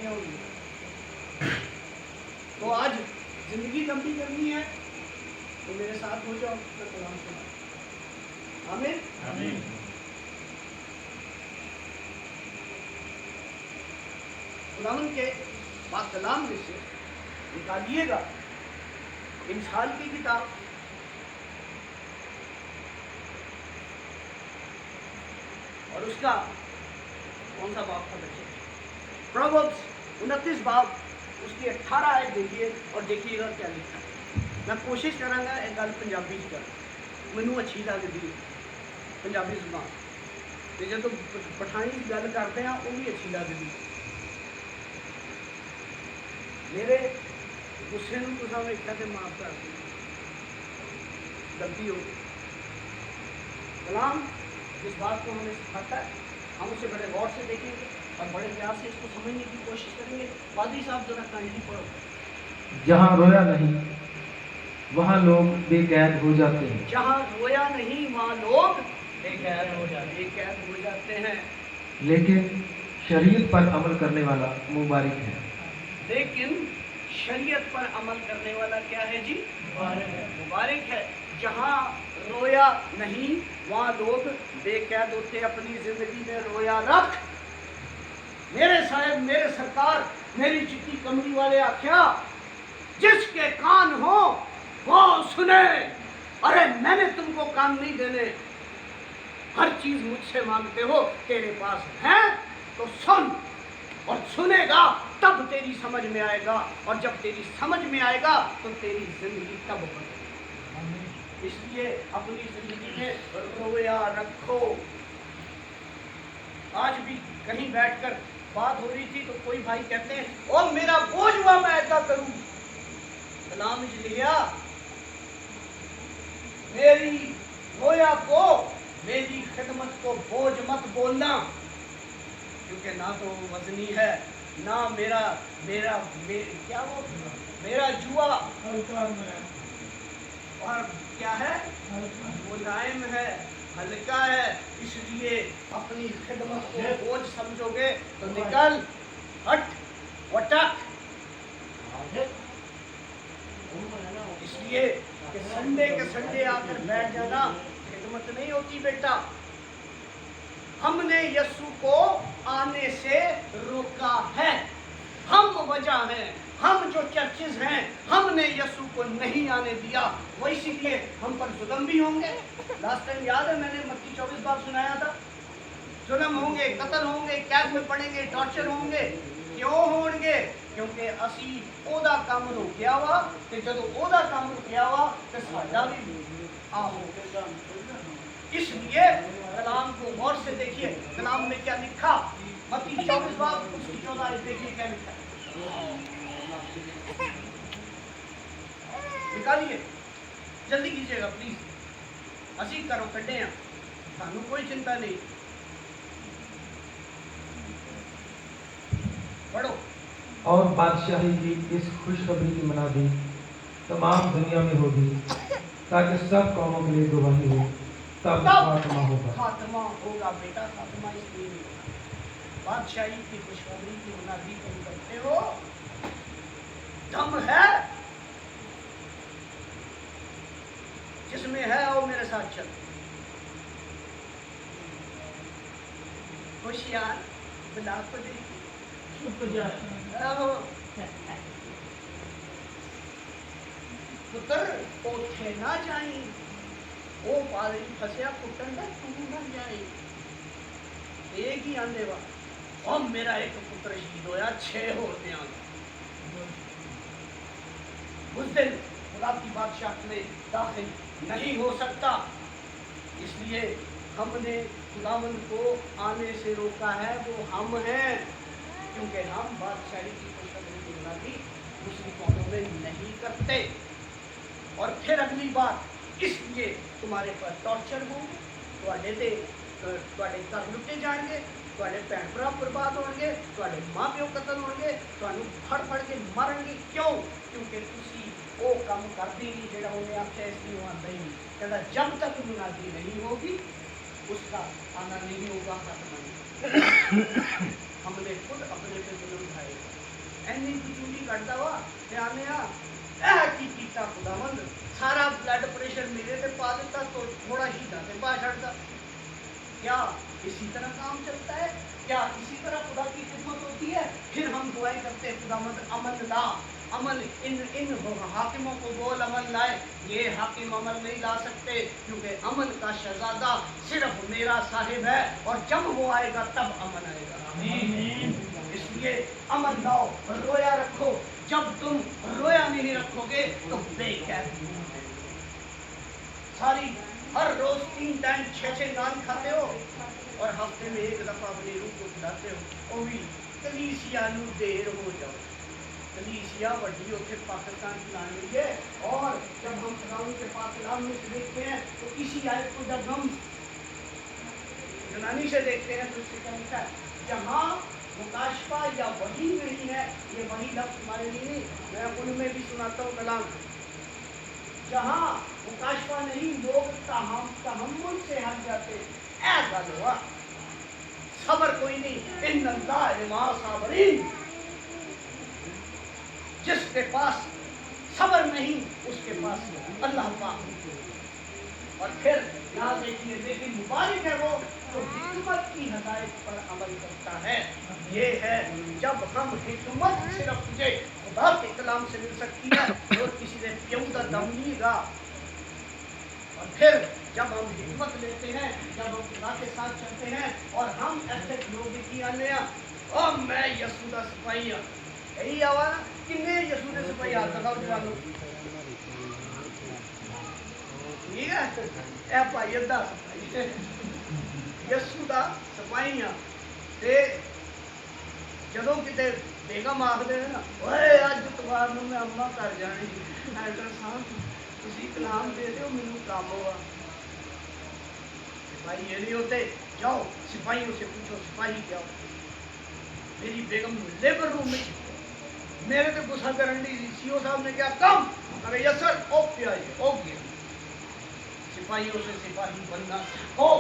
जिंदगियां होंगी। तो आज जिंदगी लंबी करनी है तो मेरे साथ हो जाओ, मैं कलाम सुना। आमीन आमीन। खुदावन के पाक कलाम में से निकालिएगा इंसाल की किताब और उसका कौन सा बाब था बच्चे? प्रोवर्ब्स 29 बाब उसकी 18 आयत देखिए और देखिएगा क्या लिखा है। मैं कोशिश करांगा एक गल पंजाबी च कर, मैनू अच्छी लगती है पंजाबी जुबान, तो जो पठानी गल करते हैं वो भी अच्छी लगती है। मेरे गुस्से में तुम वेख्या तो माफ कर दी, गलती हो गई। कलाम जिस बात को हमें सिखाता है हम उसे बड़े गौर से देखेंगे और बड़े प्यार से इसको समझने की कोशिश करेंगे। पादरी साहब जरा काइंडली पढ़ो। जहाँ रोया नहीं वहाँ लोग बेकैद हो जाते हैं। जहाँ रोया नहीं वहाँ लोग बेकैद हो जाते हैं। लेकिन शरीयत पर अमल करने वाला मुबारक है। लेकिन शरीयत पर अमल करने वाला क्या है जी? मुबारक है। जहाँ रोया नहीं वहाँ लोग बेकैद होते। अपनी जिंदगी में रोया रख। मेरे साहब, मेरे सरकार, मेरी चिट्ठी कमरी वाले आख्या जिसके कान हो वो सुने। अरे मैंने तुमको कान नहीं देने, हर चीज मुझसे मांगते हो, तेरे पास है तो सुन, और सुनेगा तब तेरी समझ में आएगा, और जब तेरी समझ में आएगा तो तेरी जिंदगी तब बदलेगी। इसलिए अपनी जिंदगी में रोया रखो। आज भी कहीं बैठकर बात हो रही थी तो कोई भाई कहते हैं ओ मेरा बोझ हुआ मैं ऐसा करूं। कलाम लिखा मेरी रोया को, मेरी खिदमत को बोझ मत बोलना, क्योंकि ना तो वजनी है ना मेरा क्या वो मेरा जुआ, और क्या है मुलायम है, हल्का है। इसलिए अपनी खिदमत को बोझ समझोगे तो निकल हट वटक। इसलिए कि संडे के संडे आकर बैठ जाना खिदमत नहीं होती बेटा। हमने यीशु को आने से रोका है, हम वजह हैं, हम जो चर्चेज हैं, हमने यीशु को नहीं आने दिया, वो इसीलिए हम पर जुल्म भी होंगे। लास्ट टाइम याद है मैंने मत्ती 24 बार सुनाया था, जुल्म होंगे, कत्ल होंगे, कैद में पड़ेंगे, टॉर्चर होंगे। क्यों होंगे? क्योंकि असी ओदा काम रोकिया वा, ते जदों ओदा काम रोकिया वा ते साडा भी आओ। इसलिए कलाम को गौर से देखिए, कलाम में क्या लिखा। मत्ती 24 बार उसकी 14 आयत देखिए क्या लिखा। निकालिए, जल्दी कीजिएगा प्लीज। असी करो कटे हैं, सानू कोई चिंता नहीं। पढ़ो। और बादशाही की इस खुशखबरी की मनादी तमाम दुनिया में होगी ताकि सब कौमों के लिए गवाही हो, तब खात्मा होगा। खात्मा होगा बेटा, खात्मा इसलिए नहीं होगा। बादशाही की खुशखबरी की मनादी तुम करते हो, दम है जिसमें है वो मेरे साथ चल। होशियार बिला को देखिए, पुत्र ओथे ना जाई, वो पादरी फसया पुटन का तू ना जाए। एक ही आंदे वा और मेरा एक पुत्र शहीद होया, 6 होर देंगे। उस दिन खुदा की बादशाह में दाखिल नहीं हो सकता। इसलिए हमने खुदावंद को आने से रोका है, वो हम हैं, क्योंकि हम बादशाही की खुशखबरी की मनादी दूसरी कौमों में नहीं करते। और फिर अगली बात, इसलिए तुम्हारे पर टॉर्चर होंगे, तुहाडे ते तुहाडे घर लुटे जाएंगे, तुहाडे भैन भरा बर्बाद होंगे, तुहाडे माँ प्यो कतल होंगे, तुहानू फड़ फड़ के मारेंगे। क्यों? क्योंकि तुसी वो काम करते नहीं जिहड़ा उन्हें आख्या, इसलिए वो आंदा ही नहीं। कहता जब तक मुनादी नहीं होगी उसका आना नहीं होगा। हमने खुद अपने पे जुल्म उठाए एनी चूड़ी कटदा वा ते आने की कीता खुदावंद सारा ब्लड प्रेशर मेरे पे पा देता तो थोड़ा ही दाते पा छड़ता। क्या इसी तरह काम चलता है? क्या इसी तरह खुदा की खिदमत होती है? फिर हम दुआएं करते हैं खुदावंद अमन ला, अमन इन इन हाकिमों को बोल अमन लाए। ये हाकिम अमन नहीं ला सकते क्योंकि अमन का शहजादा सिर्फ मेरा साहिब है और जब वो आएगा तब अमन आएगा। आमीन। इसलिए अमन लाओ, रोया रखो। जब तुम रोया नहीं रखोगे तो बेखैर सारी हर रोज 3 टाइम 6 नान खाते हो और हफ्ते में 1 दफा अपनी रूह को खिलाते हो। वो भी कलीसिया नू देर हो जाओ। कलीसिया वड्डी होके पाकिस्तान की लान रही है और जब हम खुदावंद के पास कलाम में से देखते हैं तो इसी आयत को जब हम यूनानी से देखते हैं तो उससे क्या लिखा है? जहाँ मुकाशफा या वही नहीं है, ये वही लफ्ज हमारे लिए नहीं, मैं उनमें भी सुनाता हूँ कलाम। जहाँ मुकाशफा नहीं, लोग तहम्मुल से हट जाते। ऐसा हुआ सबर कोई नहीं। इन साबरीन, जिसके पास सबर नहीं उसके पास अल्लाह पाक। और फिर यहाँ देखिए, लेकिन मुबारक है वो जो हिकमत की हदायत पर अमल करता है। ये है जब हम हिकमत सिर्फ तुझे खुदा के कलाम से मिल सकती है और किसी ने क्यों का दम नहीं गा। और फिर जब हम हिकमत लेते हैं, जब हम खुदा के साथ चलते हैं और हम ऐसे लोग की आने और मैं यसू का सिपाही यही आवाज किन्ने यसू के सिपाही हाथ लगाओ जवानों। ठीक है, ए भाई अद्धा यसू का सिपाही हाँ। ते ਜਦੋਂ ਕਿਤੇ ਬੇਗਮ ਆਖਦੇ ਨੇ ਨਾ ਓਏ ਅੱਜ ਤਵਾਰ ਨੂੰ ਮੈਂ ਅੰਮਾ ਕਰ ਜਾਣੀ ਐਡਰ ਸਾਹਿਬ ਤੁਸੀਂ ਕਲਾਮ ਦੇ ਦਿਓ ਮੈਨੂੰ ਕੰਮ ਹੋਆ। सिपाही ये नहीं होते, जाओ सिपाहियों से पूछो सिपाही क्या हो। मेरी बेगम लेबर रूम में मेरे पे गुस्सा करन दी सीओ साहब ने क्या कम अरे यस सर ओके आइए ओके। सिपाहियों से सिपाही बनना सीखो।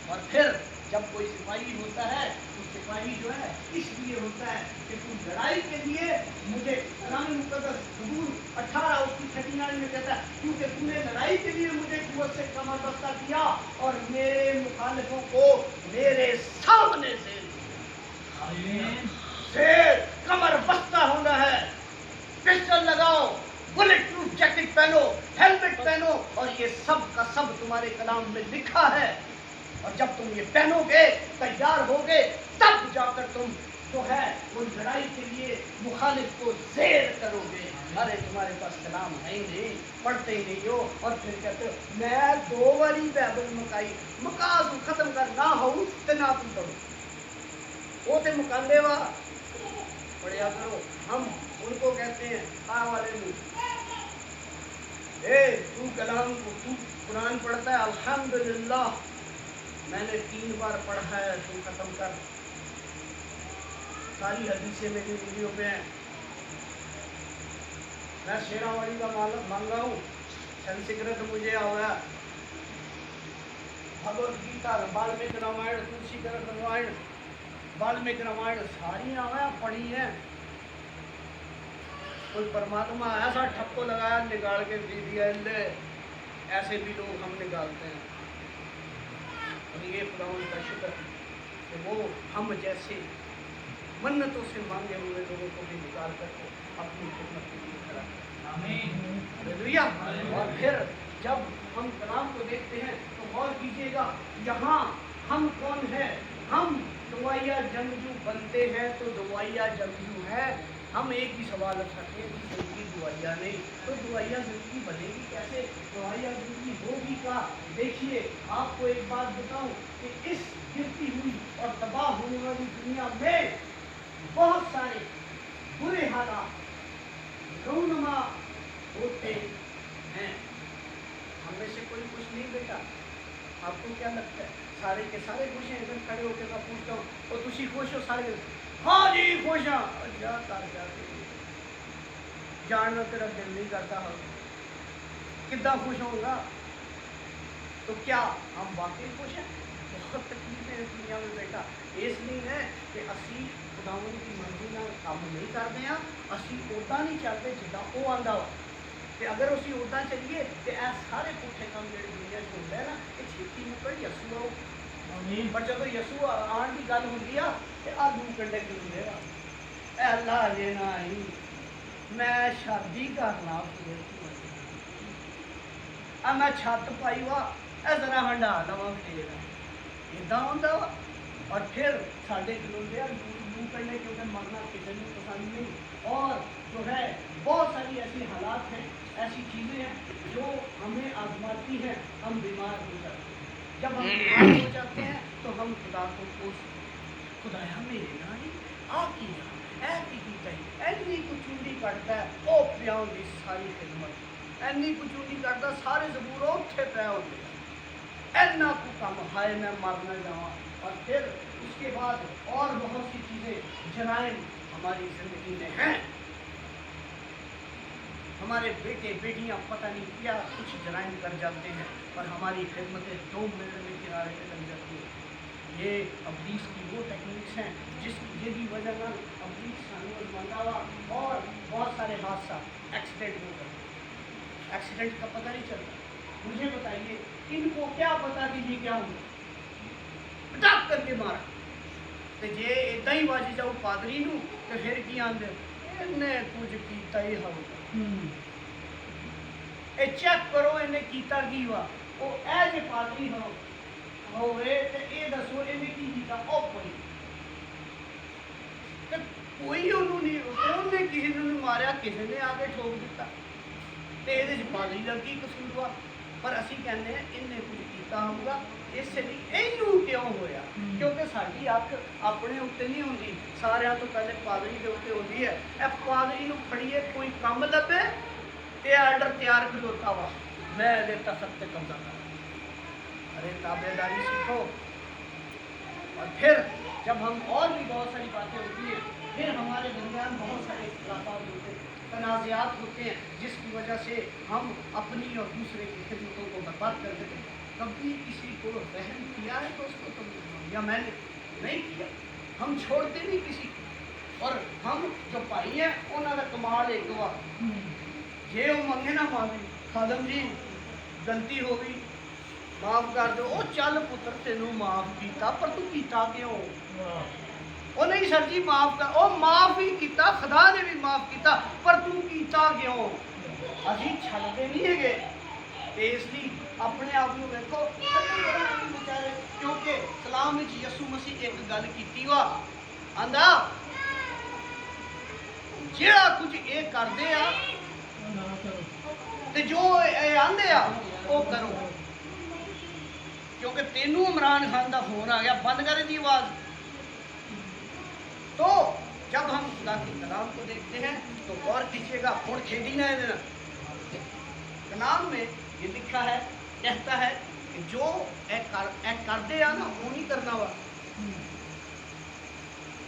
और फिर जब कोई सिपाही होता है तो सिपाही जो है इसलिए होता है कि तुम लड़ाई के लिए मुझे कुरान मुकद्दस ज़बूर 18 उसकी 39 में कहता है क्योंकि तूने लड़ाई के लिए मुझे कुव्वत से कमर बस्ता किया और मेरे मुखालिफों को मेरे सामने से कमर बस्ता होना है। पिस्टल लगाओ, बुलेट प्रूफ जैकेट पहनो, हेलमेट पहनो और ये सब का सब तुम्हारे कलाम में लिखा है। और जब तुम ये पहनोगे, तैयार होगे, तब जाकर तुम जो है वो लड़ाई के लिए मुखालिफ को ज़ेर करोगे। अरे तुम्हारे पास कलाम है ही नहीं, पढ़ते ही नहीं हो और फिर कहते हो मैं 2 बारी बाइबल मुकाई मुकास खत्म कर ना हो तो ना तुम करो वो तो मुकांदे वा पढ़िया करो। हम उनको कहते हैं आ वाले लोग तू कलाम को तू कुरान पढ़ता है अल्हम्दुलिल्लाह मैंने 3 बार पढ़ा है तू खत्म कर। सारी हदीसें मेरी वीडियो पे हैं। मैं शेरावाली का मांगा हूँ, संस्कृत मुझे आया, भगवद गीता, वाल्मीकि रामायण, तुलसीदास रामायण, वाल्मीकि रामायण सारी आया पढ़ी है। कोई परमात्मा ऐसा ठप्पो लगाया निकाल के दे दिया, ऐसे भी लोग हम निकालते हैं। और ये खुदावंद का शुक्र कि वो हम जैसे मन्नतों से मांगे हुए लोगों को भी निकाल करके अपनी खिदमत के लिए खड़ा करता है। आमीन, हालेलुया। और फिर जब हम कलाम को देखते हैं तो गौर कीजिएगा यहाँ हम कौन है। हम दुआया जंगजू बनते हैं तो दुआया जंगजू है। हम एक ही सवाल रखते हैं कि जिंदगी दुआया नहीं तो दुआया जिंदगी बनेगी कैसे, दुआया जिंदगी होगी क्या। देखिए आपको एक बात बताऊं कि इस गिरती हुई और तबाह होने वाली दुनिया में बहुत सारे बुरे हालात रौनमा होते हैं। हमें से कोई कुछ नहीं बेटा, आपको क्या लगता है सारे के सारे खुश हैं? इधर खड़े होकर मैं पूछता हूँ और तुसी खुश हो? सारे हाँ जी खुश हाँ। जा कर जाते जानना तेरा दिल नहीं करता हो कितना खुश होगा। तो क्या हम वाकई खुश हैं? बहुत तकलीफें इस दुनिया में बेटा इस नहीं है कि असी खुदावन की मर्जी ਨਾਲ ਕੰਮ नहीं करते हैं, असी उदा नहीं चलते जिदा वो आंदा वा। ਤੇ ਅਗਰ ਅਸੀਂ ਉਦਾਂ ਚੱਲੀਏ ਤੇ ਇਹ ਸਾਰੇ ਪੁੱਠੇ ਕੰਮ ਜਿਹੜੇ ਦੁਨੀਆ 'ਚ ਹੁੰਦੇ ਨਾ ਇਹ ਛੇਤੀ ਮੁੱਕਣ ਯਸੂ ਆਓ। ਆਮੀਨ। ਪਰ ਜਦੋਂ ਯਸੂ ਆਉਣ ਦੀ ਗੱਲ ਹੁੰਦੀ ਆ ਤੇ ਆ ਦੂ ਕੰਡੇ ਹੁੰਦੇ ਆ ਇਹ ਅੱਲਾ ਜੇ ਨਾ ਆਈ ਮੈਂ ਸ਼ਾਦੀ ਕਰਨਾ ਫਿਰ ਆ ਮੈਂ ਛੱਤ ਪਾਈ ਵਾ ਇਹ ਜ਼ਰਾ ਹੰਡਾ ਦਵਾਂ ਫੇਰ ਇਦਾਂ ਹੁੰਦਾ ਵਾ। और फिर साढ़े खिलौते दूर करने क्योंकि मरना किसी को पसंद नहीं। और जो है बहुत सारी ऐसी हालात हैं, ऐसी चीज़ें हैं जो हमें आजमाती हैं, हम बीमार हो जाते हैं। जब हम बीमार हो जाते हैं तो हम खुदा को खुदाया मेरे ना ही आ किया ऐसी की गई एनी को चूड़ी कटता है वो प्याओं की सारी खिदमत एनी को चूड़ी कटता सारे जबूर उत्थे पै होते इन्ना को कम हाय मैं मर न जावा। और फिर उसके बाद और बहुत सी चीज़ें जराइम हमारी ज़िंदगी में हैं। हमारे बेटे बेटियां पता नहीं क्या कुछ जराइम कर जाते हैं और हमारी खिदमतें 2 मिनट में किनारे पे लग जाती है। ये अब्लीस की वो टेक्निक्स हैं जिसकी वजह से अब्लीस सानू मंगावा और बहुत सारे हादसा एक्सीडेंट हो गए। एक्सीडेंट का पता नहीं चलता। मुझे बताइए इनको क्या पता कि ये क्या हुआ पटाक करके मारा तो जे इदा ही वज जाओ पादरी नू तो फिर की आंदे इन्हें कुछ कीता ही होगा। चेक करो इन्हें कीता की वा वो ए जे पादरी होवे ते ये दसो इन्हें की कीता ओ कोई ते कोई उन्होंने नहीं उन्हें किसी ने मारिया किसी ने आके ठोक दिता ते इहदे च पादरी दा की कसूर वा। पर असी कहने इन्हें कुछ कीता होगा इसलिए इनू क्यों होया क्योंकि साडी अख अपने उत्ते नहीं होंदी सारियां तो पहले पादरी के उत्ते होंदी है। ए पादरी नू फड़िए कोई काम लभे ते आर्डर तैयार खलोता वा मैं इहदे तख्त ते कब्जा करा। अरे ताबेदारी सीखो। और फिर जब हम और भी बहुत सारी बातें होती है फिर हमारे दरमियान बहुत सारे इख्तिलाफात होते हैं तनाज़ात होते हैं जिसकी वजह से हम अपनी और दूसरे की खिदमतों को बर्बाद कर देते हैं। कभी किसी को रहम किया है तो उसको तुम या मैंने नहीं किया हम छोड़ते नहीं किसी को। और हम जो भाई हैं उन्होंने कमाल एक वा जे वो मंगे ना माफी खादम जी गलती हो गई माफ कर दो ओ चल पुत्र तेनू माफ किया पर तू कीता क्यों ओ नहीं सर जी माफ कर ओ माफ ही किया खुदा ने भी माफ किया पर तू कीता क्यों अभी छड़ते नहीं है इसलिए अपने आप को देखो बेचारे क्योंकि कलाम में यसू मसीह एक गल की वा आंदा जेड़ा कुछ ये करते आ ते जो आंदे आ वो करो क्योंकि तेनू इमरान खान का फोन आ गया बंद कर दी आवाज। तो जब हम खुदा के कलाम को देखते हैं तो गौर कीजिएगा हुण खेडी ना देना कलाम में ये लिखा है कहता है कि जो करते आ ना वो नहीं करना वा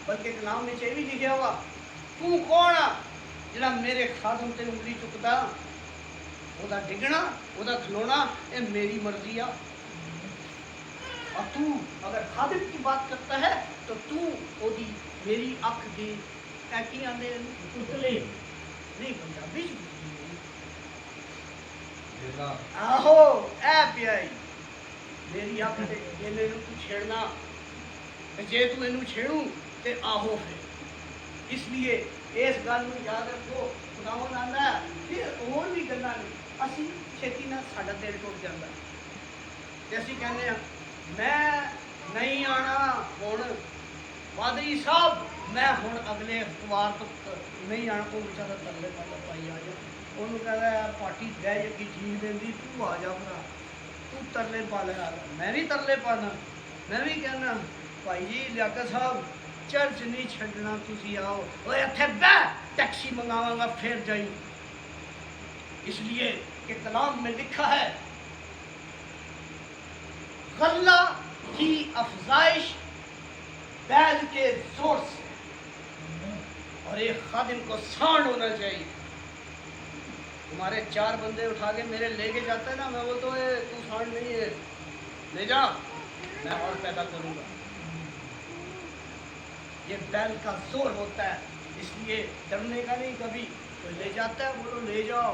बल्कि कलाम में ये भी लिखा हुआ तू कौन आ जिहड़ा मेरे खादम ते उंगली चुकदा ओदा डिगना ओदा खलोना ये मेरी मर्जी आ। और तू अगर खादिम की बात करता है तो तू ओदी मेरी अख दी की आंदे उतले नहीं पंजाबी आहो ए प्याई मेरी अख दे जे मेनू तू छेड़ना जे तू इनू छेड़ू ते आहो फिर इसलिए इस गल नू याद रखो खुदावन आंदा फिर और भी गल्लां ने असी छेती ना साडा दिल टुट जांदा ते असी कहने आ मैं नहीं आना हुण पादरी साहब मैं हुण अगले इतवार तक नहीं आना वो बेचारा तरले पाई आ जा ਉਹਨੂੰ ਕਹਿੰਦਾ ਪਾਰਟੀ ਬਹਿ ਜਾ ਕੀ ਠੀਕ ਦਿੰਦੀ ਤੂੰ ਆ ਜਾ ਭਰਾ ਤੂੰ ਤਰਲੇ ਪਾ ਲਿਆ ਮੈਂ ਵੀ ਤਰਲੇ ਪਾਣਾ ਮੈਂ ਵੀ ਕਹਿੰਦਾ ਭਾਈ ਜੀ ਲਿਆਕਤ ਸਾਹਿਬ ਚਰਚ ਨਹੀਂ ਛੱਡਣਾ ਤੁਸੀਂ ਆਓ ਓਏ ਇੱਥੇ ਬਹਿ टैक्सी मंगावांगा फिर जाई इसलिए कि कलाम में लिखा है गल्ला की अफजाइश बैल के जोर से और एक खादिम को सांड होना चाहिए। तुम्हारे 4 बंदे उठा के मेरे लेके जाते हैं ना मैं बोलता हूँ तू सांड नहीं है ले जा मैं और पैदा करूंगा। ये बैल का जोर होता है, इसलिए डरने का नहीं। कभी कोई ले जाता है, बोलो ले जाओ,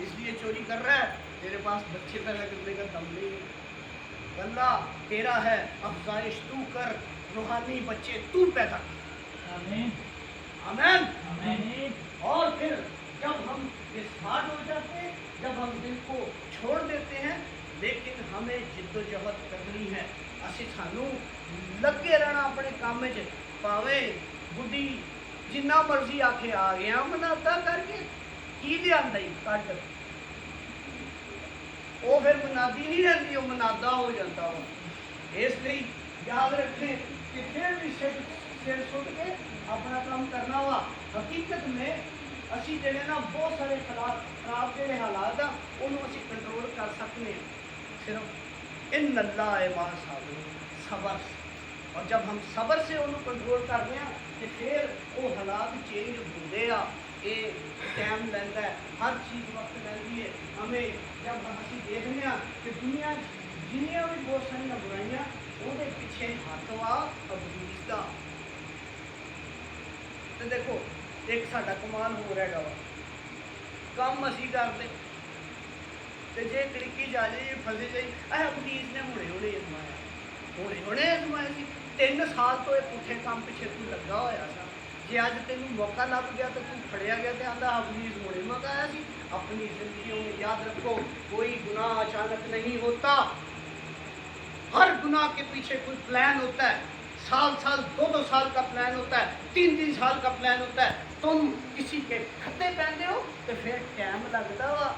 इसलिए चोरी कर रहा है, तेरे पास बच्चे पैदा करने का दम नहीं है। बंदा तेरा है, अफजाइश तू कर, रूहानी बच्चे तू पैदा कर। आमीन आमीन। आमीन। और फिर जब हम स्मार्ट हो जाते हैं, जब हम दिल को छोड़ देते हैं, लेकिन हमें जिद्दोजहद करनी है। ਅਸੀਂ ਸਾਨੂੰ ਲੱਗੇ ਰਹਿਣਾ ਆਪਣੇ ਕੰਮ 'ਚ, ਭਾਵੇਂ ਬੁੱਢੀ ਜਿੰਨਾ ਮਰਜ਼ੀ ਆਖੇ ਆ ਗਿਆ ਮਨਾਦਾ ਕਰਕੇ, ਕੀ ਲਿਆਂਦਾ ਹੀ ਕੱਢ, ਉਹ ਫਿਰ ਮਨਾਦੀ ਨਹੀਂ ਰਹਿੰਦੀ, ਉਹ ਮਨਾਦਾ ਹੋ ਜਾਂਦਾ ਵਾ। ਇਸ ਲਈ ਯਾਦ ਰੱਖੇ ਕਿ ਫਿਰ ਵੀ ਸਿਰ ਸੁੱਟ ਕੇ ਆਪਣਾ ਕੰਮ ਕਰਨਾ ਵਾ। ਹਕੀਕਤ में ਅਸੀਂ ਜਿਹੜੇ ਨਾ ਬਹੁਤ ਸਾਰੇ ਖਰਾਬ ਜਿਹੜੇ ਹਾਲਾਤ ਆ ਉਹਨੂੰ ਅਸੀਂ ਕੰਟਰੋਲ ਕਰ ਸਕਦੇ ਹਾਂ, ਸਿਰਫ इन अल्लाह मां साबिर सबर। और जब हम सबर से उन्होंने कंट्रोल करते हैं तो फिर वो हालात चेंज होते हैं। ये टाइम लेंदा है, हर चीज़ वक्त लेंदी है। हमें जब असी देखते हैं कि दुनिया जिन्नियां भी बहुत सारिया बुराइयां वो पिछे हथ वा अबलीस का। तो देखो एक साडा कमाल हो रहा वा, काम असी करते ਤੇ ਜੇ ਕੜਕੀ ਜਾ ਜੇ ਫਸੇ ਜਾਈ, ਇਹ ਪੁਲਿਸ ਨੇ ਹੁਣੇ ਅਜ਼ਮਾਇਆ ਸੀ। 3 ਸਾਲ ਤੋਂ ਇਹ ਪੁੱਠੇ ਕੰਮ ਪਿੱਛੇ ਤੂੰ ਲੱਗਾ ਹੋਇਆ ਸੀ। ਜੇ ਅੱਜ ਤੈਨੂੰ ਮੌਕਾ ਲੱਭ ਗਿਆ ਤਾਂ ਤੂੰ ਫੜਿਆ ਗਿਆ ਤੇ ਆਂਦਾ ਪੁਲਿਸ ਹੁਣੇ ਮੰਗਾਇਆ ਸੀ। अपनी जिंदगी में याद रखो, कोई गुनाह अचानक नहीं होता, हर गुनाह के पीछे कोई प्लान होता है। साल 2-2 साल का प्लान होता है, 3-3 साल का प्लान होता है। तुम किसी के खत्ते पहनते हो तो फिर टाइम लगता वा।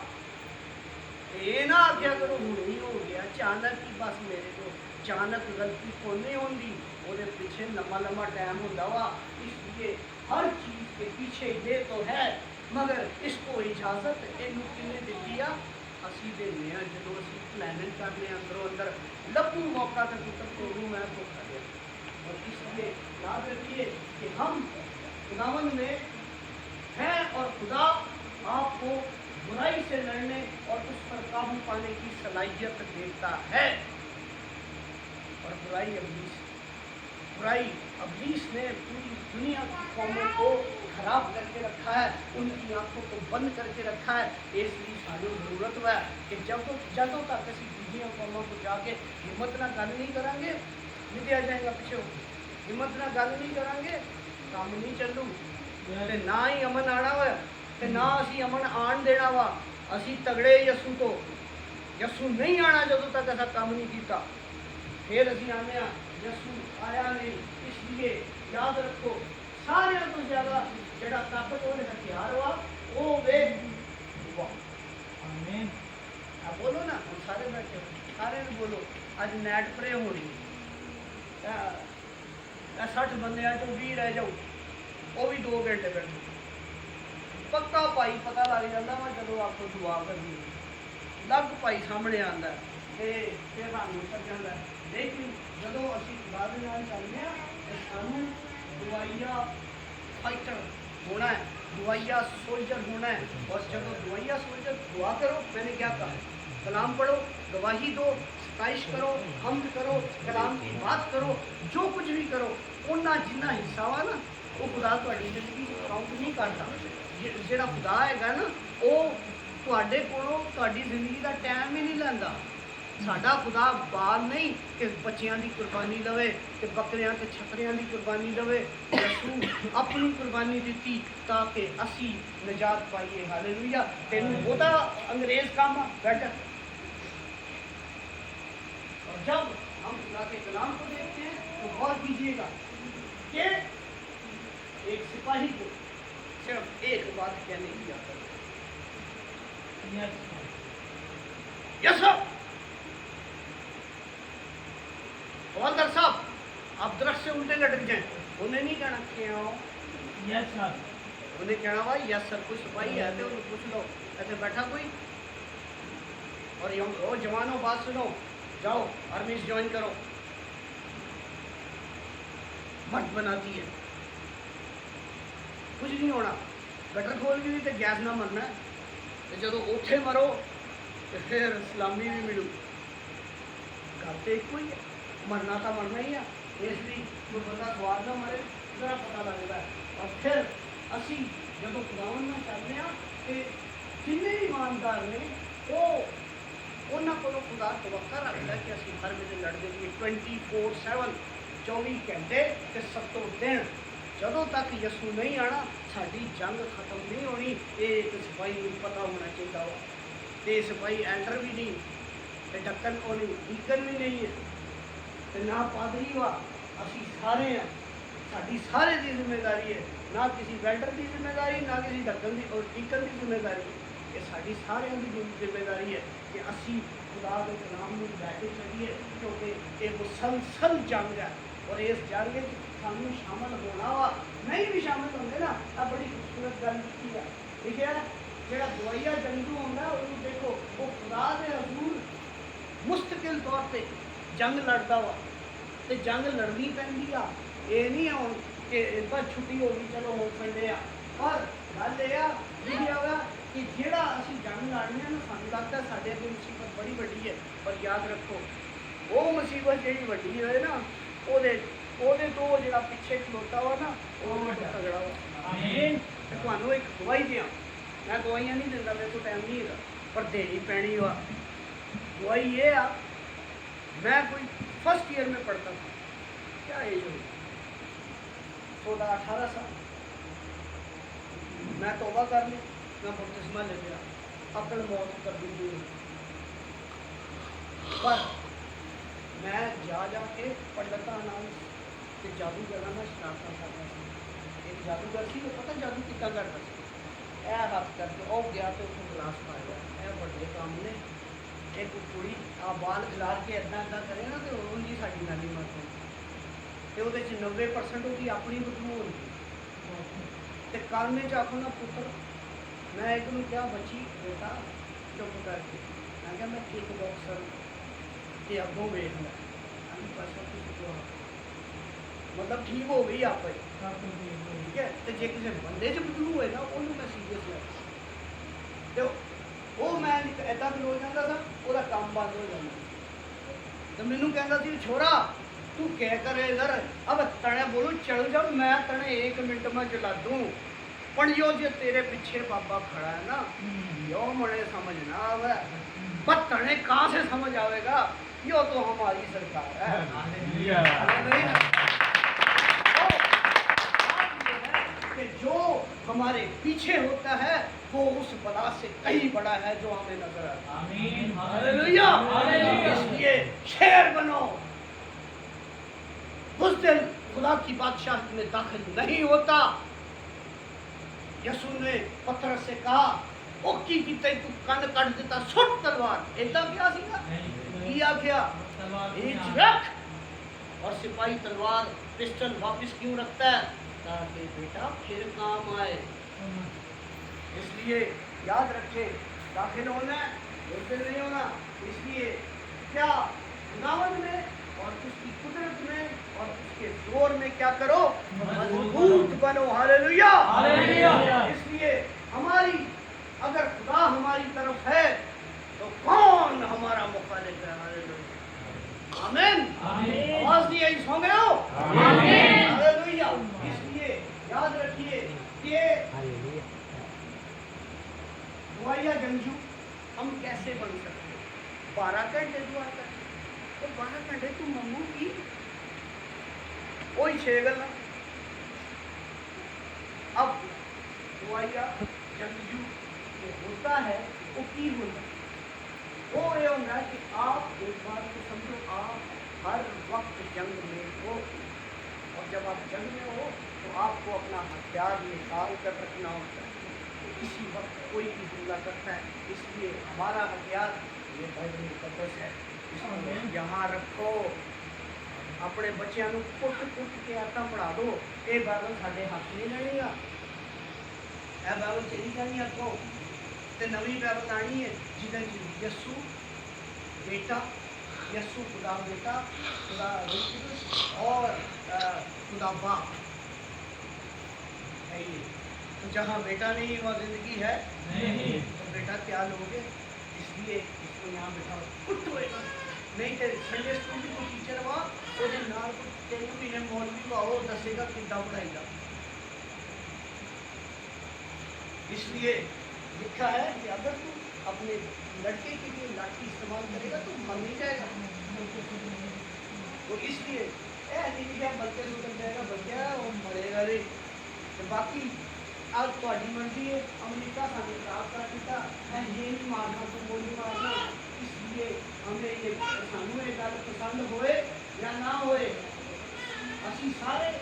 ये ना आख्या करो हुणे ही हो गया अचानक ही, बस मेरे को अचानक गलती को नहीं होती, वो पीछे लम्बा टाइम होता वा। इसलिए हर चीज़ के पीछे ये तो है, मगर इसको इजाजत इनू किने दी आ, असी देने आ। जो असी प्लानिंग करने अंदरों अंदर लभू मौका तो पुत्र तोड़ू मैं तो कर। और इसलिए याद रखिए कि हम खुदावन में हैं और खुदा आपको बुराई से लड़ने और उस पर काबू पाने की सलाहियत देता है। और बुराई अब्लीस ने पूरी दुनिया की कौमों को खराब करके रखा है, उनकी आंखों को बंद करके रखा है। इसलिए सारी जरूरत है कि जब तक असी दूसरी कौमों को जाके हिम्मत ना गल नहीं करांगे, निकल जाएगा पिछे, हिम्मत ना गल नहीं करांगे, काम नहीं चलू, ना ही अमन आना वा, ਤੇ ਨਾ ਅਸੀਂ ਅਮਨ ਆਣ ਦੇਣਾ ਵਾ। ਅਸੀਂ ਤਗੜੇ ਯਸੂ ਨਹੀਂ ਆਣਾ ਜਦੋਂ ਤੱਕ ਅਸਾਂ ਕੰਮ ਨਹੀਂ ਕੀਤਾ। ਫਿਰ ਅਸੀਂ ਆਨੇ ਆ ਯਸੂ ਆਇਆ ਨਹੀਂ। ਇਸ ਲਈ ਯਾਦ ਰੱਖੋ, ਸਾਰਿਆਂ ਤੋਂ ਜ਼ਿਆਦਾ ਜਿਹੜਾ ਤਾਕਤਵਰ ਹਥਿਆਰ ਵਾ ਉਹ ਵੇਖ ਵਾ। आमीन। ਆ ਬੋਲੋ ਨਾ, ਹੁਣ ਸਾਰੇ ਬੈਠੇ ਸਾਰਿਆਂ ਨੂੰ ਬੋਲੋ, ਅੱਜ ਨੈਟ ਪ੍ਰੇ ਹੋਣੀ। 60 ਬੰਦਿਆਂ ਚੋਂ 20 ਰਹਿ ਜਾਓ, ਉਹ ਵੀ 2 ਘੰਟੇ ਬੈਠੋ। पक्का भाई पता लग जाता वा जो आपको दुआ करनी लग भाई सामने आता है फिर सानू कर जाता है। लेकिन जो असी खुदा दे नाल चलते हैं तो सानू दुआइया फाइटर होना है, दुआइया सोल्जर होना है। और जब दुआइया सोल्जर दुआ करो, मैंने क्या कहा, कलाम पढ़ो, गवाही दो, सताइश करो, हम्द करो, कलाम की बात करो, जो कुछ भी करो, उन्ना जिन्ना हिस्सा वा ना वो खुदा तुहाडी जिंदगी काउंट नहीं करता। ਜਿਹੜਾ खुदा ਹੈਗਾ ना ਉਹ ਤੁਹਾਡੇ ਕੋਲੋਂ ਤੁਹਾਡੀ ਜ਼ਿੰਦਗੀ ਦਾ ਟਾਈਮ ਹੀ ਨਹੀਂ ਲੈਂਦਾ। ਸਾਡਾ खुदा ਬਾਹਰ ਨਹੀਂ ਕਿ ਬੱਚਿਆਂ ਦੀ ਕੁਰਬਾਨੀ ਲਵੇ, ਕਿ ਬੱਕਰਿਆਂ ਤੇ ਛਕਰਿਆਂ ਦੀ ਕੁਰਬਾਨੀ ਲਵੇ। ਯਿਸੂ ਆਪਣੀ ਕੁਰਬਾਨੀ ਦਿੱਤੀ ਤਾਂ ਕਿ ਅਸੀਂ ਨਜਾਤ ਪਾਈਏ। ਹਾਲੇਲੂਇਆ। ਤੈਨੂੰ ਉਹਦਾ अंग्रेज काम बैठा। और जब हम खुदा के कलाम को देखते हैं तो गौर कीजिएगा कि एक सिपाही को सिर्फ एक बात कहने की आदत है, यस सर। हवलदार साहब आप दरख्त से उल्टे लटक जाए, उन्हें नहीं कहना क्यों, यस सर। उन्हें कहना भाई यस सर। कोई सिपाही है तो उन्हें पूछ लो, ऐसे बैठा कोई, और ओ जवानों बात सुनो, जाओ आर्मी ज्वाइन करो। मर्द बनाती है, कुछ नहीं होना। गटर खोल के भी तो गैस ना मरना, तो जो उठे मरो तो फिर सलामी भी मिलू। ਗੱਲ ਤੇ ਇੱਕੋ ਹੀ ਹੈ, ਮਰਨਾ ਤਾਂ ਮਰਨਾ ਹੀ ਆ। ਇਸ ਲਈ ਕੋਈ ਬੰਦਾ ਸਵਾਦ ਨਾ ਮਰੇ, ਜ਼ਰਾ ਪਤਾ ਲੱਗਦਾ ਹੈ। ਔਰ ਫਿਰ ਅਸੀਂ ਜਦੋਂ ਖੁਦਾਵੰਦ ਨਾਲ ਚੱਲਦੇ ਹਾਂ ਤੇ ਜਿੰਨੇ ਵੀ ਇਮਾਨਦਾਰ ਨੇ ਉਹ ਉਹਨਾਂ ਕੋਲੋਂ ਖੁਦਾ ਤਵੱਕਾ ਰੱਖਦਾ ਕਿ ਅਸੀਂ ਹਰ ਵੇਲੇ ਲੜਦੇ ਰਹੀਏ 24/7 24 ਘੰਟੇ ਤੇ 7 ਦਿਨ। ਜਦੋਂ ਤੱਕ ਯਿਸੂ ਨਹੀਂ ਆਣਾ ਸਾਡੀ ਜੰਗ ਖਤਮ ਨਹੀਂ ਹੋਣੀ। ਇਹ ਇੱਕ ਸਿਪਾਹੀ ਨੂੰ ਪਤਾ ਹੋਣਾ ਚਾਹੀਦਾ ਵਾ। ਤੇ ਸਿਪਾਹੀ ਐਂਟਰ ਵੀ ਨਹੀਂ ਤੇ ਢੱਕਣ ਉਹ ਨਹੀਂ, ਡੀਕਨ ਵੀ ਨਹੀਂ ਹੈ ਤੇ ਨਾ ਪਾਦਰੀ ਵਾ। ਅਸੀਂ ਸਾਰੇ ਆ, ਸਾਡੀ ਸਾਰੇ ਦੀ ਜ਼ਿੰਮੇਵਾਰੀ ਹੈ, ਨਾ ਕਿਸੇ ਵੈਲਡਰ ਦੀ ਜ਼ਿੰਮੇਵਾਰੀ, ਨਾ ਕਿਸੇ ਢੱਕਣ ਦੀ ਔਰ ਡੀਕਨ ਦੀ ਜ਼ਿੰਮੇਵਾਰੀ। ਇਹ ਸਾਡੀ ਸਾਰਿਆਂ ਦੀ ਜ਼ਿੰਮੇਵਾਰੀ ਹੈ ਕਿ ਅਸੀਂ ਖੁਦਾ ਦੇ ਕਲਾਮ ਨੂੰ ਲੈ ਕੇ ਚੱਲੀਏ, ਕਿਉਂਕਿ ਇਹ ਮੁਸਲਸਲ ਜੰਗ ਹੈ। ਔਰ ਇਸ ਜੰਗ ਵਿੱਚ ਸਾਨੂੰ ਸ਼ਾਮਲ ਹੋਣਾ ਵਾ। ਨਹੀਂ ਵੀ ਸ਼ਾਮਲ ਹੁੰਦੇ ਨਾ ਤਾਂ ਬੜੀ ਖੂਬਸੂਰਤ ਗੱਲ ਕੀਤੀ ਹੈ, ਲਿਖਿਆ ਜਿਹੜਾ ਦਵਾਈਆ ਜੰਗੂ ਹੁੰਦਾ ਉਹਨੂੰ ਦੇਖੋ, ਉਹ ਖੁਦਾ ਦੇ ਹਜ਼ੂਰ ਮੁਸਤਕਿਲ ਤੌਰ ਤੇ ਜੰਗ ਲੜਦਾ ਵਾ ਤੇ ਜੰਗ ਲੜਨੀ ਪੈਂਦੀ ਆ। ਇਹ ਨਹੀਂ ਆ ਹੁਣ ਕਿ ਬਸ ਛੁੱਟੀ ਹੋ ਗਈ ਚਲੋ ਹੋ ਪੈਂਦੇ ਆ। ਪਰ ਗੱਲ ਇਹ ਆ ਲਿਖਿਆ ਹੋਇਆ ਕਿ ਜਿਹੜਾ ਅਸੀਂ ਜੰਗ ਲੜਨੀ ਆ ਨਾ, ਸਾਨੂੰ ਲੱਗਦਾ ਸਾਡੇ ਅੱਗੇ ਮੁਸੀਬਤ ਬੜੀ ਵੱਡੀ ਹੈ, ਪਰ ਯਾਦ ਰੱਖੋ ਉਹ ਮੁਸੀਬਤ ਜਿਹੜੀ ਵੱਡੀ ਹੋਏ ਨਾ ਉਹਦੇ ਤੋਂ ਜਿਹੜਾ ਪਿੱਛੇ ਖਲੋਤਾ ਵਾ ਨਾ ਉਹ ਤਗੜਾ ਵਾ। ਆਮੀਨ। ਤੁਹਾਨੂੰ ਇੱਕ ਦਵਾਈ ਦਿਆਂ, ਮੈਂ ਦਵਾਈਆਂ ਨਹੀਂ ਦਿੰਦਾ, ਮੇਰੇ ਕੋਲ ਟਾਈਮ ਨਹੀਂ ਹੈਗਾ, ਪਰ ਦੇਣੀ ਪੈਣੀ ਵਾ। दवाई ये आ, मैं कोई फर्स्ट ईयर में पढ़ता था, क्या एज होगी 16-18 साल। मैं तौबा कर ली, मैं बपतिस्मा ले लिया, अपने मौत कर दी। पर मैं जा के पंडितां नाल ते जादूगर नाल शरारतां करता था। एक जादूगर सी, पता जादू कितना करता सी, ए हथ करके ओ गया तो उसको गिलास पा गया। ए बड़े काम ने एक कुड़ी आ बाल खिलार के इदा इदा करे ना तो उंजी साडी नानी मत तो वो 90% उसकी अपनी बदबू होगी। तो कल में आखो ना पुत्र, मैं एक क्या बची बेटा चुप करके, मैं क्या मैं किक बॉक्सर ते अगों वेख लै, मतलब ठीक हो गई आप, ठीक है। तो जे किसी बंदे च बदबू होए ना उन्होंने मैं सीरियस लिया तो वो मैं इदा खलो जाता था, वो काम बंद हो जाता। तो मैनू कहता सी छोरा तू क्या करे इधर, अब तने बोलो चल जाओ, मैं तने 1 मिनट में जला दूँ, पर यो जो तेरे पीछे बाबा खड़ा है ना यो मुझे समझ ना आवे, पर तने कहाँ से समझ आवेगा, यो तो हमारी सरकार है। कि जो हमारे पीछे होता है वो उस बला से कहीं बड़ा है जो हमें नजर आता है। हालेलुया। इसलिए शेर बनो, उस दिन खुदा की बादशाह में दाखिल नहीं होता। यसू ने पतरस से कहा ओ की कीते तू कन कट देता, सुट तलवार, ऐसा क्या सीगा किया क्या रख। और सिपाही तलवार पिस्टल वापस क्यों रखता है, ताकि बेटा फिर काम आए। इसलिए याद रखें दाखिल होना है, बिल्कुल नहीं होना। इसलिए क्या खुदावंद में और उसकी कुदरत में और उसके जोर में क्या करो, मजबूत बनो। हालेलुया। इसलिए हमारी अगर खुदा हमारी तरफ है तो कौन हमारा मुखालिफ है। हालेलुया। आमीन। आवाज नहीं आई, सो गए हो। हालेलुया। इसलिए याद रखिए कि दुआया जंगजू हम कैसे बन सकते हैं। 12 घंटे दुआ कर तो 12 घंटे तू मम्मू की वही 6 गल। अब दुआया जंगजू जो होता है वो की होता है, वो ये होगा कि आप एक बात को समझो, आप हर वक्त जंग में हो, और जब आप जंग में हो तो आपको अपना हथियार निकाल कर रखना होता है। तो इसी वक्त कोई भी हमला करता है, इसलिए हमारा हथियार ये बाइबल मुकद्दस है, इसको यहाँ रखो। अपने बच्चों को कुट के आता पढ़ा दो, ये बाइबल साढ़े हाथ नहीं लगेगा, यह बाइबल चली जानी आपको। तो नवी बाइबल आनी है जिन्हें यसू बेटा, यसू खुदा बेटा, खुदा और खुदा बाप है ये। तो जहाँ बेटा नहीं वहाँ जिंदगी है नहीं, तो बेटा क्या लोगे। इसलिए इसको यहाँ बैठा कुट होएगा ਨਹੀਂ ਤੇ ਸੰਡੇ ਸਕੂਲ ਦੀ ਕੋਈ ਟੀਚਰ ਵਾ ਉਹਦੇ ਨਾਲ ਕੋਈ 3 ਮਹੀਨੇ ਮੌਲਵੀ ਪਾਓ ਦੱਸੇਗਾ ਕਿੱਦਾਂ ਪੜਾਈਦਾ। इसलिए लिखा है कि अगर तू अपने लड़के के लिए लाठी इस्तेमाल करेगा तो मर नहीं जाएगा। तो इसलिए नहीं क्या बल्कि उतर जाएगा बच्चा वो मरेगा नहीं। तो बाकी अब थोड़ी मर्जी है, अमरीका सामने खराब कर दिता है, ये नहीं मारना तो वो नहीं मारना। इसलिए हमें ये सानू ये गल पसंद होए या ना होए, असी सारे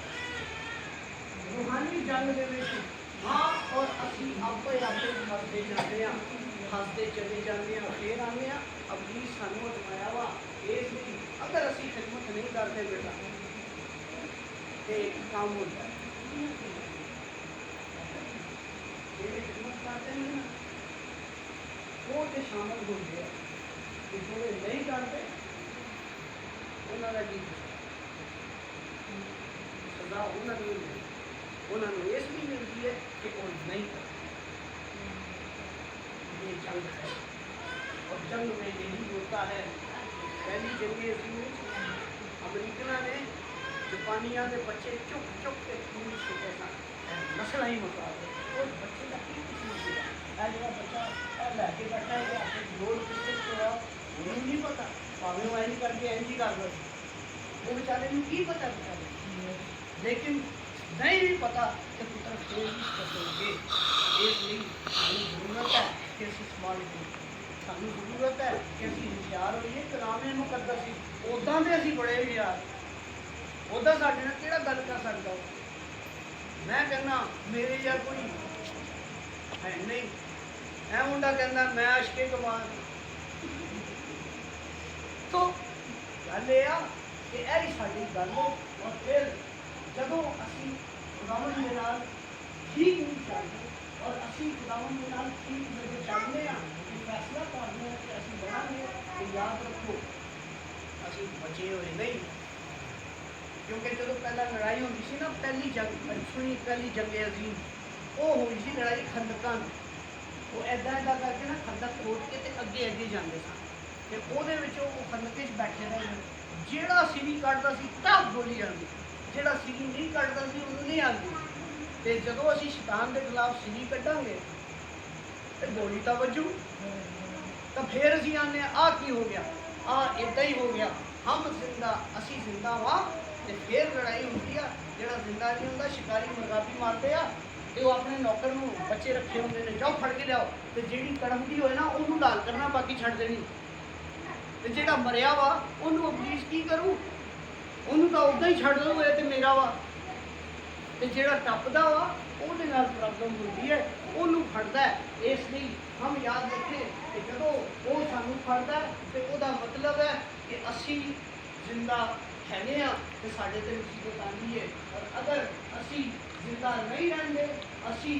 रूहानी जंग दे विच हाँ और असी आपे आपे मरते जाते हैं, हंसते चले जाते हैं, फिर आने अपनी सानू अजमाया वा। इसलिए अगर असी खिदमत नहीं करते बेटा तो काम होता है। खिदमत करते हैं ना वो तो शामिल होते हैं, जो नहीं करते उन्होंने की सजा उन्होंने उन्होंने इसलिए मिलती है कि वो नहीं करते। ये जंग है और जंग में यही होता है। पहली जंग अमरीकन ने जापानिया के बच्चे चुप चुप के खून छुटे सन, नस्ल ही मुका उस बच्चे का की किसी सीगा जो बच्चा लैके बैठा है अपने जोड़ किस उन्होंने नहीं पता भावे वो ऐसी करके इंज ही कर दो, वो बेचारे की पता बेचारे, लेकिन नहीं भी पता कि पुत्र फिर भी करेंगे। इसलिए सानू जरूरत है कि असी संभाल करिए, सानू जरूरत है कि असी होशियार होइए। कलामे मुकद्दस सी उदां दे असी बड़े होशियार, उदां साडे नाल किहड़ा गल कर सकदा। मैं कहना मेरे या कोई है नहीं, ऐ मुंडा कहंदा मैं आशिके कमाल। तो गल ये आ कि यही साडी गल है। और फिर जदों असी खुदावन के नाल ठीक नहीं चलते और असी खुदावन के नाल ठीक जब चलते हैं कि फैसला करते हैं कि असी बढ़ांगे, तो याद रखो असी बचे हुए नहीं। क्योंकि जो पहला लड़ाई होती सी ना, पहली जंग सुनी, पहली जंग अजीम वो हुई सी लड़ाई खंदकां। वो ऐदा ऐदा करके ना खंदक खोद के ते अगे अगे जाते सन ते ओहदे विच वो खंदके च बैठे रहे। जेड़ा सीरी कटदा सी तब गोली जाती, ਜਿਹੜਾ ਸੀਰੀ ਨਹੀਂ ਕੱਢਦਾ ਸੀ ਉਹਨੂੰ ਨਹੀਂ ਆਉਂਦੀ। ਤੇ ਜਦੋਂ ਅਸੀਂ ਸ਼ੈਤਾਨ ਦੇ ਖਿਲਾਫ ਸੀਰੀ ਕੱਢਾਂਗੇ ਤੇ ਗੋਲੀ ਤਾਂ ਵੱਜੂ। ਤਾਂ ਫਿਰ ਅਸੀਂ ਆਨੇ ਆ ਕੀ ਹੋ ਗਿਆ, ਇਦਾਂ ਹੀ ਹੋ ਗਿਆ। ਹਮ ਜ਼ਿੰਦਾ ਅਸੀਂ ਜ਼ਿੰਦਾ ਵਾ ਤੇ ਫਿਰ ਲੜਾਈ ਹੁੰਦੀ ਆ। ਜਿਹੜਾ ਜ਼ਿੰਦਾ ਨਹੀਂ ਹੁੰਦਾ ਸ਼ਿਕਾਰੀ ਮੁਰਗਾਬੀ ਮਾਰਦੇ ਆ ਤੇ ਉਹ ਆਪਣੇ ਨੌਕਰ ਨੂੰ ਬੱਚੇ ਰੱਖੇ ਹੁੰਦੇ ਨੇ, ਜਾਓ ਫੜ ਕੇ ਲਿਆਓ ਤੇ ਜਿਹੜੀ ਕੜਮਦੀ ਹੋਏ ਨਾ ਉਹਨੂੰ ਲਾਲ ਕਰਨਾ, ਬਾਕੀ ਛੱਡ ਦੇਣੀ। ਤੇ ਜਿਹੜਾ ਮਰਿਆ ਵਾ ਉਹਨੂੰ ਪੁਲਿਸ ਕੀ ਕਰੂ, ਉਹਨੂੰ ਤਾਂ ਉੱਦਾਂ ਹੀ ਛੱਡ ਦੋ, ਇਹ ਤੇ ਮੇਰਾ ਵਾ। ਤੇ ਜਿਹੜਾ ਟੱਪਦਾ ਵਾ ਉਹਦੇ ਨਾਲ ਪ੍ਰੋਬਲਮ ਹੁੰਦੀ ਹੈ, ਉਹਨੂੰ ਫੜਦਾ। ਇਸ ਲਈ ਹਮ ਯਾਦ ਰੱਖੇ ਕਿ ਜਦੋਂ ਉਹ ਸਾਨੂੰ ਫੜਦਾ ਤੇ ਉਹਦਾ ਮਤਲਬ ਹੈ ਕਿ ਅਸੀਂ ਜ਼ਿੰਦਾ ਹੈਗੇ ਆ ਤੇ ਸਾਡੇ ਤੇ ਮੁਸੀਬਤ ਆਉਂਦੀ ਹੈ। ਔਰ ਅਗਰ ਅਸੀਂ ਜ਼ਿੰਦਾ ਨਹੀਂ ਰਹਿੰਦੇ, ਅਸੀਂ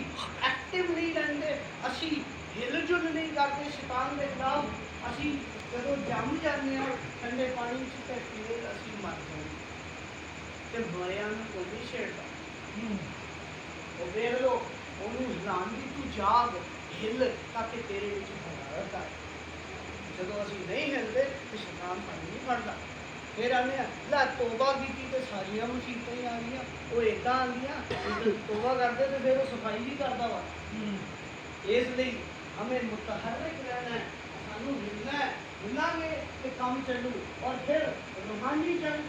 ਐਕਟਿਵ ਨਹੀਂ ਰਹਿੰਦੇ, ਅਸੀਂ ਹਿਲ ਜੁਲ ਨਹੀਂ ਕਰਦੇ ਸ਼ੈਤਾਨ ਦੇ ਖਿਲਾਫ, ਅਸੀਂ ਜਦੋਂ ਜੰਮ ਜਾਂਦੇ ਹਾਂ ਠੰਡੇ ਪਾਣੀ ਵਿੱਚ ਤੇ ਫਿਰ ਅਸੀਂ ਮਰ ਜਾਂਦੇ ਤੇ ਮਰਿਆਂ ਨੂੰ ਕੋਈ ਨਹੀਂ ਛੇੜਦਾ। ਉਹ ਵੇਖ ਲਓ ਉਹਨੂੰ ਹਿਲਾਉਣ ਦੀ ਤੂੰ ਜਾਗ ਹਿੱਲ ਤਾਂ ਕਿ ਤੇਰੇ ਵਿੱਚ ਹਰਾਰਤ ਆਏ। ਜਦੋਂ ਅਸੀਂ ਨਹੀਂ ਹਿਲਦੇ ਤੇ ਸ਼ੈਤਾਨ ਸਾਨੂੰ ਨਹੀਂ ਫੜਦਾ। ਫਿਰ ਆਨੇ ਲੈ ਤੋਬਾ ਕੀਤੀ ਤੇ ਸਾਰੀਆਂ ਮੁਸੀਬਤਾਂ ਹੀ ਆ ਗਈਆਂ। ਉਹ ਇੱਦਾਂ ਆਉਂਦੀਆਂ, ਤੋਬਾ ਕਰਦੇ ਤੇ ਫਿਰ ਉਹ ਸਫਾਈ ਵੀ ਕਰਦਾ ਵਾ। ਇਸ ਲਈ ਹਮੇं मुतहर्रिक रहना है, सानू हिलना है, हिलांगे तो काम चलू। और फिर रूहानी जंग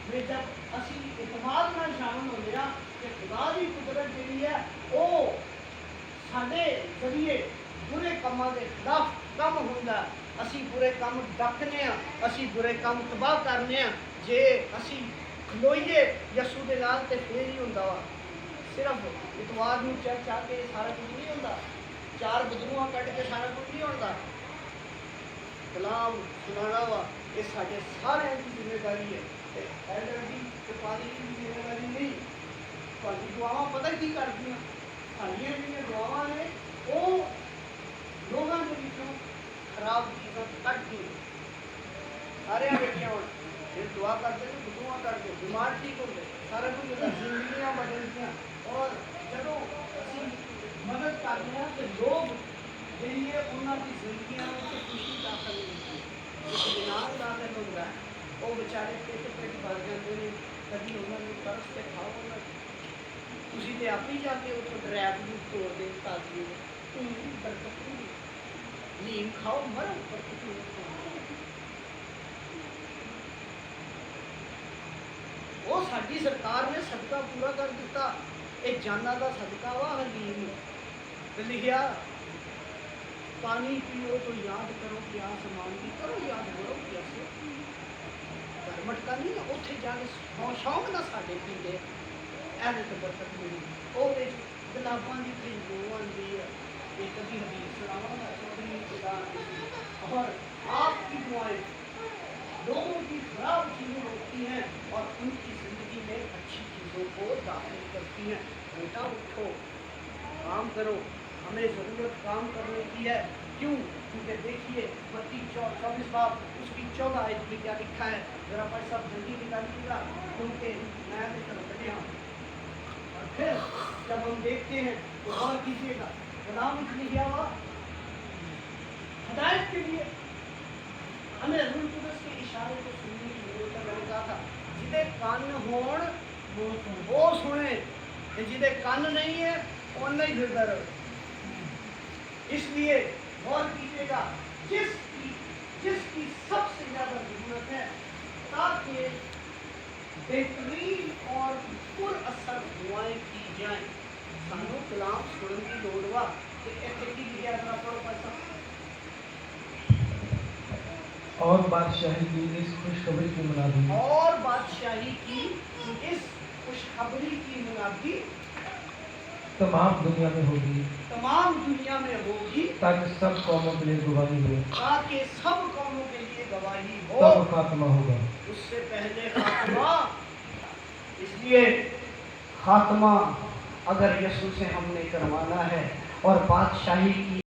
में जब असी इतमाद नाल शामिल होंदे आ कि खुदा की कुदरत जिहड़ी है वो साडे जरिए बुरे कामां दे खिलाफ काम हुंदा। असी बुरे काम डकने आ, असी बुरे काम तबाह करने आ। जे असी खलोईए यसू दे नाल ते फिर ही हुंदा वा। सिर्फ इतवार नूं चर्च आके सारा कुछ नहीं हुंदा, चार बदरूआ कट के सारा कुछ नहीं होता। कलाम सुनाना वा ये साढ़े सारे की जिम्मेदारी है। एल्डर की ते पादरी की जिम्मेदारी नहीं। तुहाडी दुआवां पता की करदियां, साडियां जिहड़ियां दुआवां ने वो लोगों के विचों खराब चीज़ां कट के सारे बैठे हो दुआ करते हैं, दुआ करते बीमार ठीक होंगे, सारा कुछ जिंदगियां बदलदियां। और जदों असीं मदद करते हैं तो लोग जिहड़ी उन्हां दी जिंदगियां ਵਿੱਚ खुशी दाखिल होती है। इत्मीनान दाखिल होता है वो बेचारे पेट पेट भर जाते हैं कभी उन्होंने तरस के खाओ ना तुसी ते आप ही जाके उतो ड्रैग भी तोड़ दे ताकि बरकत नहीं नीम खाओ मरो बरकत नहीं वो साडी सरकार ने सदका पूरा कर दिता ये जाना का सदका वा हलीम ते लिखिया पानी पियो तो याद करो प्यास मांगी करो याद करो प्यासे घर मटका नहीं ना उत्थे जाके शौक ना साडे पींदे ऐसे तो बरकत मिली वो गुलाबां दी खुशबू आंदी है ये कभी हदीस सुनावांगा चौधरी खुदा और आपकी दुआएं लोगों की खराब चीजें रोकती हैं और उनकी जिंदगी में अच्छी चीजों को दाखिल करती हैं बेटा उठो काम करो हमें जरूरत काम करने की है क्यों क्योंकि देखिए मत्ती 24 बाब उसकी 14 आयत में क्या लिखा है जरा भाई साहब जल्दी निकालिएगा क्योंकि मैं बैठे हूँ और फिर जब हम देखते हैं तो गौर कीजिएगा गुलाम इसलिए किया हुआ हदायत के लिए हमें रूल कुदस के इशारे को सुनने की जरूरत है मैंने कहा था जिदे कान होण वो सुने जिदे कान नहीं है वो नहीं फिरता रहे इसलिए गौर कीजिएगा जिसकी सबसे ज्यादा जरूरत है ताकि बेहतरीन और पुर असर दुआएं की जाए सानू कलाम सुनने की लोड़ वा कि इत्थे की लिखिया जरा पढ़ो पैसा और बादशाही की इस खुशखबरी की मुनादी और बादशाही की इस खुशखबरी की मुनादी तमाम दुनिया में होगी तमाम दुनिया में होगी ताकि सब कौमों के लिए गवाही हो ताकि सब कौमों के लिए गवाही हो तब खात्मा होगा उससे पहले खात्मा इसलिए खात्मा अगर यीशु से हमने करवाना है और बादशाही की